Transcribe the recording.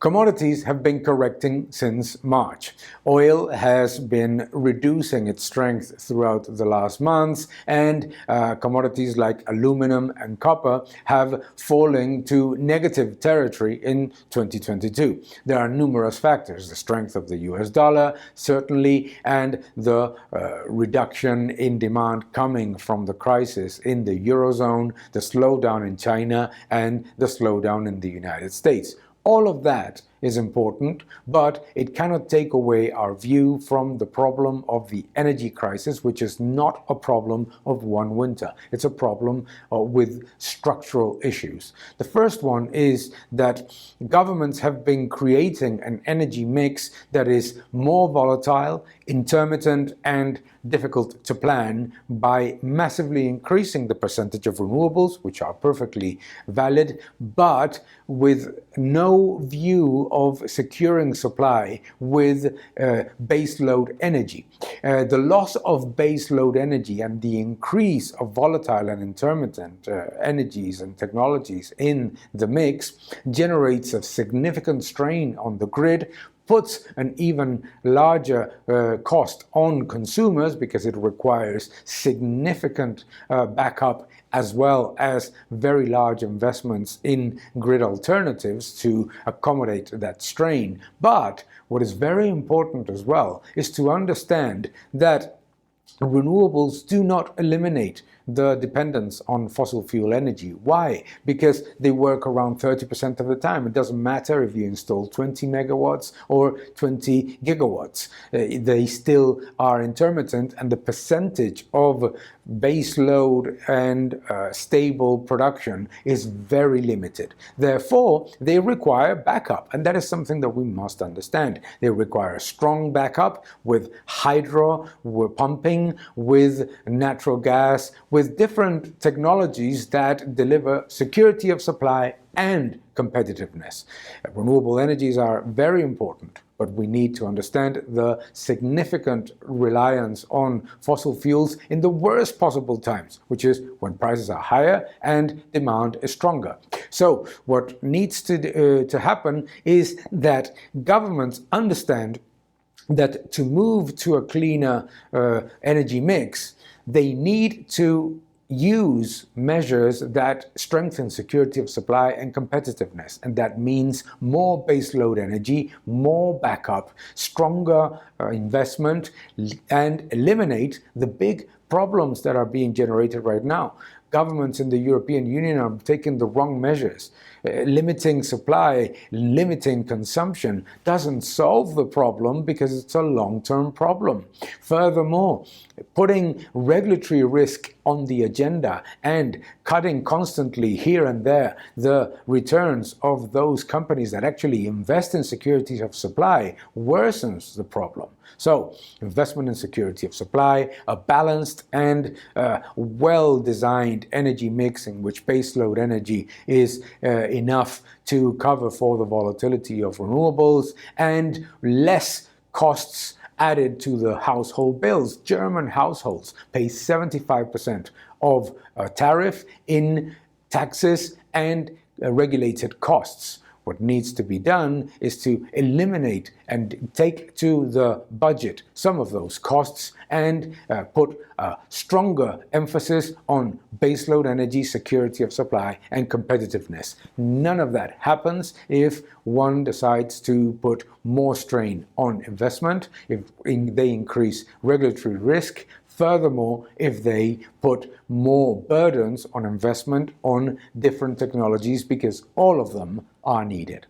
Commodities have been correcting since March. Oil has been reducing its strength throughout the last months, and commodities like aluminum and copper have fallen to negative territory in 2022. There are numerous factors: the strength of the US dollar, certainly, and the reduction in demand coming from the crisis in the Eurozone, the slowdown in China, and the slowdown in the United States. All of that is important, but it cannot take away our view from the problem of the energy crisis, which is not a problem of one winter. It's a problem with structural issues. The first one is that governments have been creating an energy mix that is more volatile, intermittent, and difficult to plan by massively increasing the percentage of renewables, which are perfectly valid, but with no view of securing supply with baseload energy. The loss of baseload energy and the increase of volatile and intermittent energies and technologies in the mix generates a significant strain on the grid, puts an even larger cost on consumers because it requires significant backup as well as very large investments in grid alternatives to accommodate that strain. But what is very important as well is to understand that renewables do not eliminate the dependence on fossil fuel energy. Why? Because they work around 30% of the time. It doesn't matter if you install 20 megawatts or 20 gigawatts. They still are intermittent, and the percentage of base load and stable production is very limited. Therefore, they require backup, and that is something that we must understand. They require strong backup with hydro, with pumping, with natural gas, with different technologies that deliver security of supply and competitiveness. Renewable energies are very important, but we need to understand the significant reliance on fossil fuels in the worst possible times, which is when prices are higher and demand is stronger. So what needs to happen is that governments understand that to move to a cleaner energy mix, they need to use measures that strengthen security of supply and competitiveness. And that means more baseload energy, more backup, stronger investment, and eliminate the big problems that are being generated right now. Governments in the European Union are taking the wrong measures. Limiting supply, limiting consumption doesn't solve the problem because it's a long-term problem. Furthermore, putting regulatory risk on the agenda and cutting constantly here and there the returns of those companies that actually invest in security of supply worsens the problem. So, investment in security of supply, a balanced and well-designed energy mix in which baseload energy is enough to cover for the volatility of renewables, and less costs added to the household bills. German households pay 75% of a tariff in taxes and regulated costs. What needs to be done is to eliminate and take to the budget some of those costs and put a stronger emphasis on baseload energy, security of supply, and competitiveness. None of that happens if one decides to put more strain on investment, if they increase regulatory risk. Furthermore, if they put more burdens on investment on different technologies, because all of them are needed.